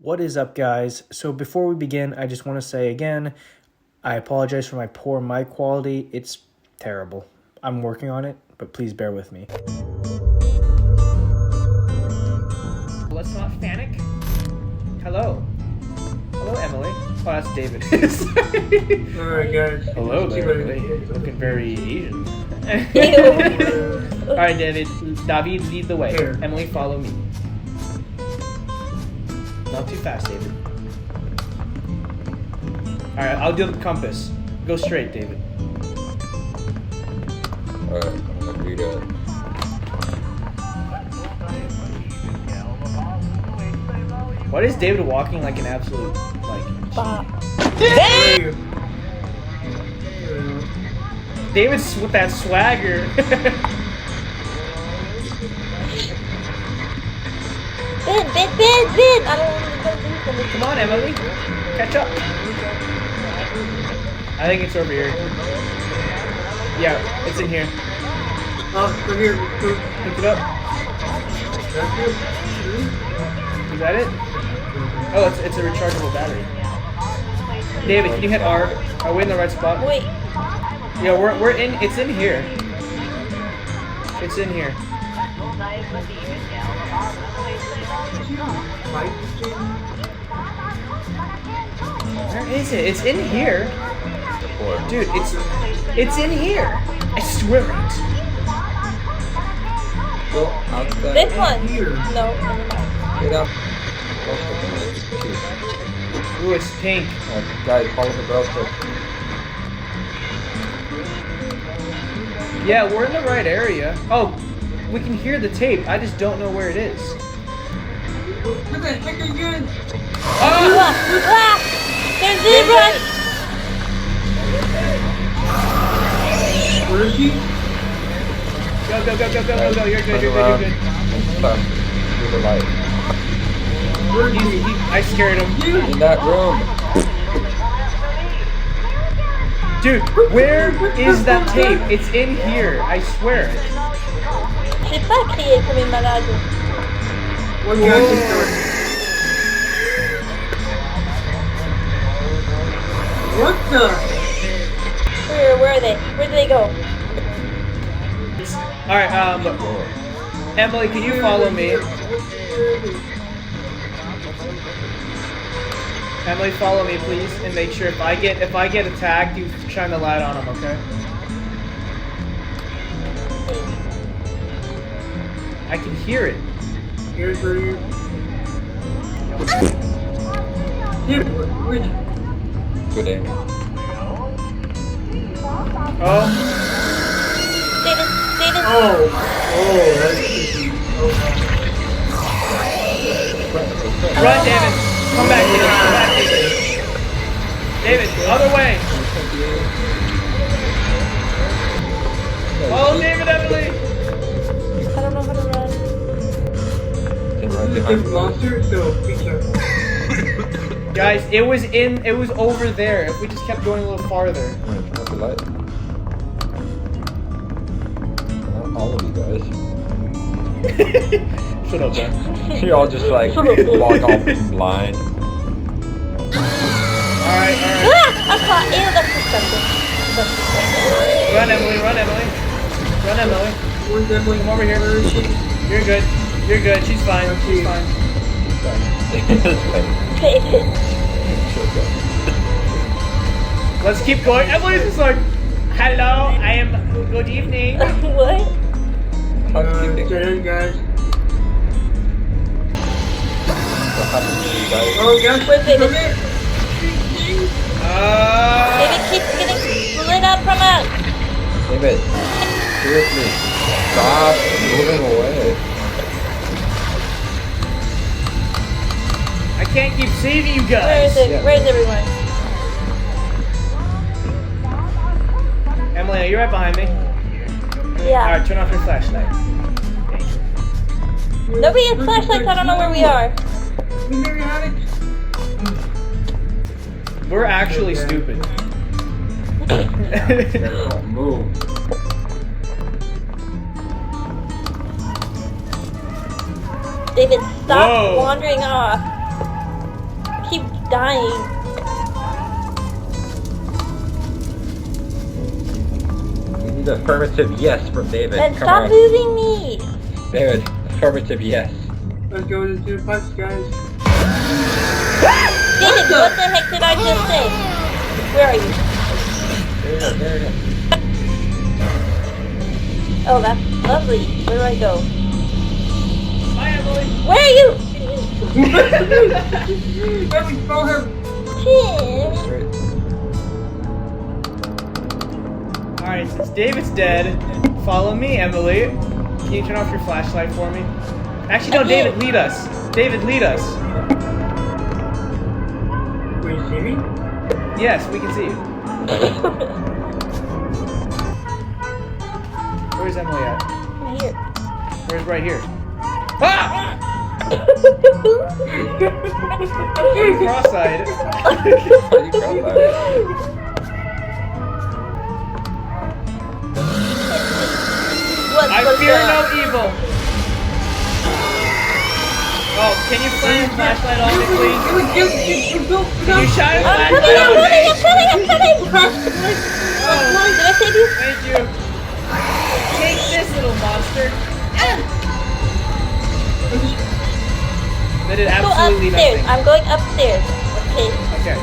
What is up, guys? So before we begin, I just want to say again, I apologize for my poor mic quality. It's terrible. I'm working on it, but please bear with me. Let's not panic. Hello. Hello, Emily. Oh, that's David. Alright, guys. Hello, Emily. Looking very Asian. Alright, David, lead the way. Here. Emily, follow me. Not too fast, David. Alright, I'll do the compass. Go straight, David. Alright, I'm gonna read it. Why is David walking like an absolute, like... David's with that swagger. Ben! I don't want to go. Come on, Emily. Catch up. I think it's over here. Yeah, it's in here. Oh, we're here. Pick it up. Is that it? Oh, it's a rechargeable battery. David, can you hit R? Are we in the right spot? Wait. Yeah, we're in. It's in here. It's in here. Where is it? It's in here. Dude, it's in here. I swear it. Go outside. This one. Here. No, never mind. Get up. Most of them are cute. Ooh, it's pink. Guys, follow the browser. Yeah, we're in the right area. Oh, we can hear the tape. I just don't know where it is. What the heck are you doing? Ah! There's zebra! Where is he? Go. You're good. Stop. Do the light. Where is he? I scared him. In that room. Dude, where is that tape? It's in here. I swear it. J'ai pas crié comme une malade. One guy just started. What the? Where are they? Where do they go? Alright, Emily, can you follow me? Emily, follow me, please, and make sure if I get attacked, you shine the light on them, okay? I can hear it. Here's where you. Here, which? Good aim. Oh, David. Oh, that's easy. run, David! Come back, David! David, other way! Follow David, Emily! I don't know how to run. And right This is a behind big you. monster, so be careful. Guys, it was over there. If we just kept going a little farther. Turn off the light. Not all of you guys. Shut up, man. You all just like walk off blind. Alright. I'm caught. Ew, that's disgusting. That's disgusting. Run, Emily. Run, Emily. Where's Emily? Come over here. Where is she? You're good. She's fine. She's fine. David. Let's keep going. Emily's just like, hello, I am, good evening. What? There, guys. What happened to you guys? Oh, guys, Where's David? come here. David keeps getting split up from us. David, seriously, stop moving away. I can't keep saving you Where guys. is it? Yeah. Where's everyone? Emily, are you right behind me? Yeah. Alright, turn off your flashlight. Nobody has flashlights. I don't know where we are. We never had it. We're actually stupid. Don't move. David, stop Whoa. wandering off. keep dying. We need affirmative yes from David. And Come stop on. moving me. David, affirmative yes. Let's go to the punch, guys. David, what the heck did I just say? Where are you? There you go, there you go. Oh, that's lovely. Where do I go? Bye, Emily. Where are you? Let me throw her. Tim. Straight. Alright, since David's dead, follow me, Emily. Can you turn off your flashlight for me? Actually, no, Okay. David, lead us. David, lead us. Wait, you see me? Yes, we can see you. Where's Emily at? I'm here. Where's right here? Ah! Cross-eyed. Why do you call that? What's I fear no evil. Oh, can you flame a flashlight on me, please? Can you shine a I'm flashlight on me? coming! Did I save you? Thank you. Take this, little monster. That did Go absolutely upstairs. nothing. I'm going upstairs. Okay. Okay.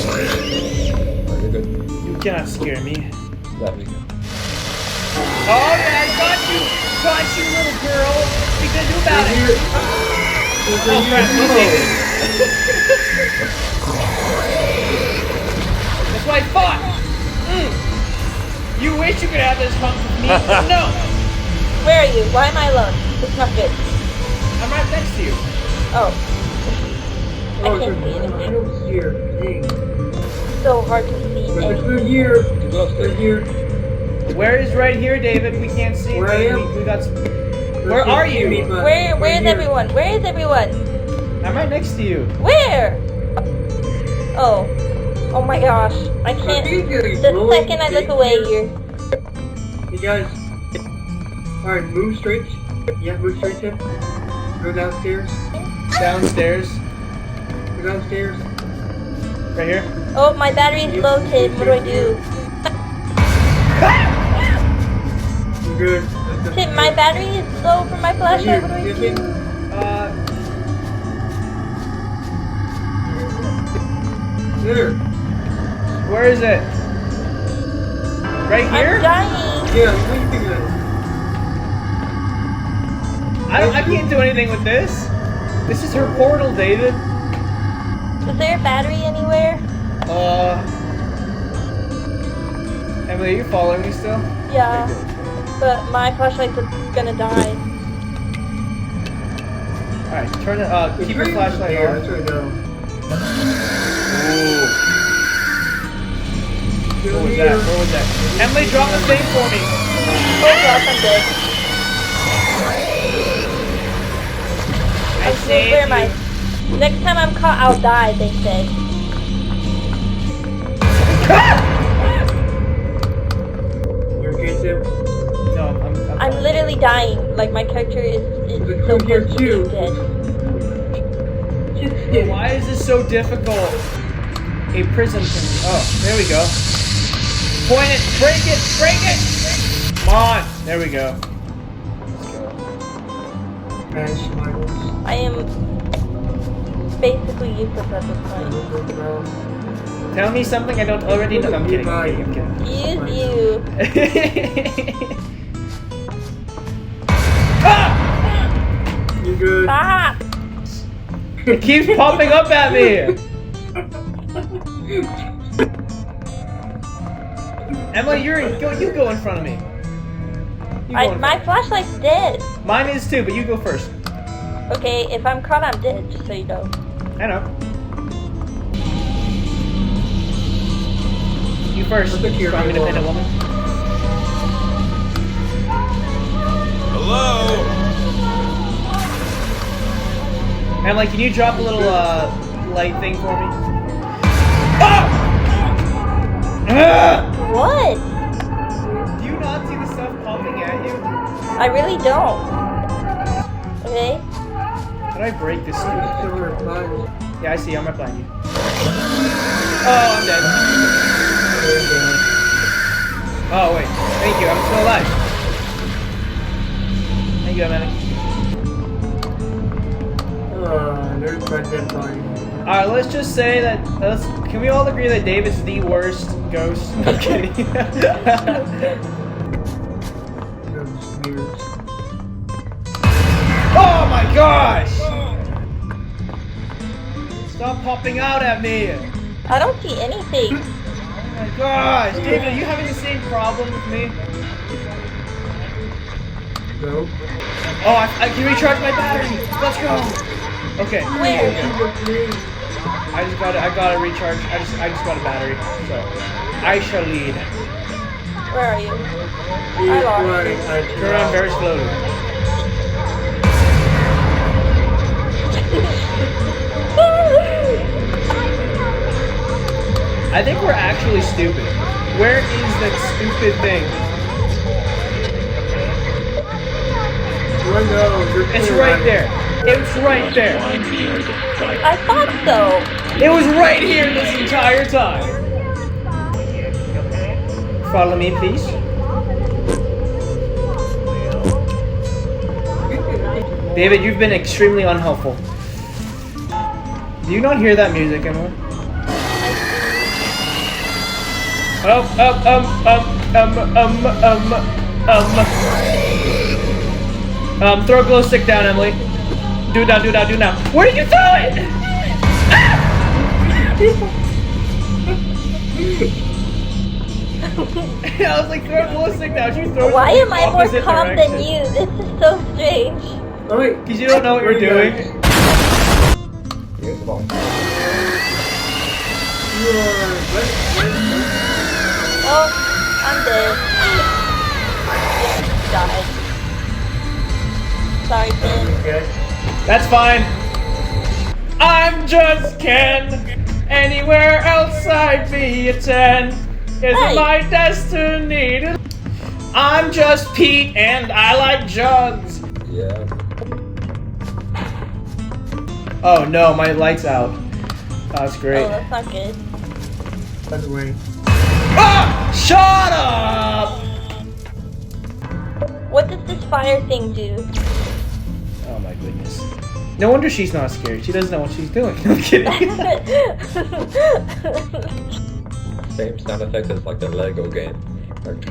Oh, you're good. You cannot scare me. Let me go. Oh yeah, I got you! Got you, little girl! What are you gonna do about it? Oh crap, you take it. That's why I fought! You wish you could have this hump with me, but no! Where are you? Why am I alone? It's not good. I'm right next to you. Oh. I Oh, can't see I anything. don't see her. Dang. So hard to see But it's anything. right here. Too close Right to here. Where is right here, David? We can't see. Where I am? We got some... Where are you? Where's everyone? Where is everyone? I'm right next to you. Where? Oh. Oh my gosh. I can't. The second I look away, you're. You guys. Alright, move straight. Yeah, move straight, Tim. Go downstairs. Downstairs. Go downstairs. Right here. Oh, my battery is low, Tim. What do I do? You're good. Tim, my battery is low for my flashlight. What do I Give do? me. There. Where is it? Right I'm here? Yeah, dying. what do you think of that? I can't do anything with this. This is her portal, David. Is there a battery anywhere? Emily, are you following me still? Yeah. But my flashlight's gonna die. Alright, turn it, keep your It's flashlight right on. That's right now. What was that? Where was that? Emily, drop the thing for me. Oh gosh, I'm dead. I Where am I? saved Next time I'm caught, I'll die, they said. You're okay, Tim? you. No, I'm I'm literally dying. Like my character is But so come here close to being too. dead. Why is this so difficult? A prism can... Oh, there we go. Point it! Break it! Break it! Come on! There we go. Let's go. Mash Michaels. I am basically useless at this point. Tell me something I don't already know. I'm kidding. I'm kidding. Use you. Ah! You good? Stop! It keeps popping up at me! Emily, you go in front of me. You go in My front. flashlight's dead. Mine is too, but you go first. Okay, if I'm caught, I'm dead, just so you know. I know. You first, I think you're strong, right, independent Laura. woman. Hello? Emily, can you drop a little light thing for me? Ah! Ah! What? Do you not see the stuff popping at you? I really don't. Okay? How do I break this stupid It's thing? over 5. Yeah, I see. I'm right behind you. Oh, I'm dead. Oh, wait. Thank you. I'm still alive. Thank you, Amanda. There's my dead body. Alright, let's just say that. Can we all agree that David's the worst ghost? I'm kidding. Those mirrors. Oh my gosh! Stop popping out at me! I don't see anything. Oh my gosh! David, are you having the same problem with me? No. Oh, I can recharge my battery! Let's go! Okay. Where? I got a recharge. I just got a battery. So I shall lead. Where are you? I lost you. Turn around very slowly. I think we're actually stupid. Where is that stupid thing? It's right there. It's right there. I thought so. It was right here this entire time. Follow me, please. David, you've been extremely unhelpful. Do you not hear that music anymore? Throw a glow stick down, Emily. Do it now, do it now, do it now. Where did you throw it? I was like, throw a glow stick down. She throws Why it am I more opposite calm direction. than you? This is so strange. Oh wait. Because you don't know what you're doing. Here's the bomb. Oh, I'm dead. Died. Sorry, Finn. Okay. That's fine. I'm just Ken. Anywhere else I'd be a 10. Is Hey. my destiny to... I'm just Pete and I like jugs. Yeah. Oh no, my light's out. That's great. Oh, that's not good. By the way. Ah! Shut up! What does this fire thing do? Oh my goodness. No wonder she's not scared. She doesn't know what she's doing. I'm kidding. Same sound effect as like the Lego game. Like,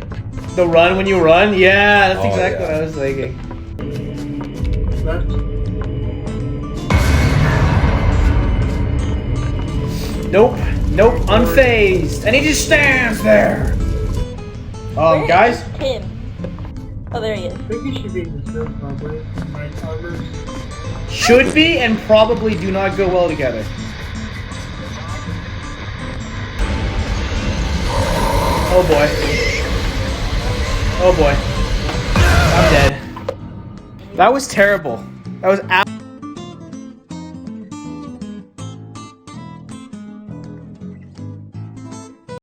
The run when you run? Yeah, that's Oh, exactly yeah. what I was thinking. Left. Nope. Nope. Unfazed. And he just stands there. Where Guys. is Tim? Oh, there he is. I think you should be in this room probably. My toddlers. Should be and probably do not go well together. Oh boy. Oh boy. I'm dead. That was terrible. That was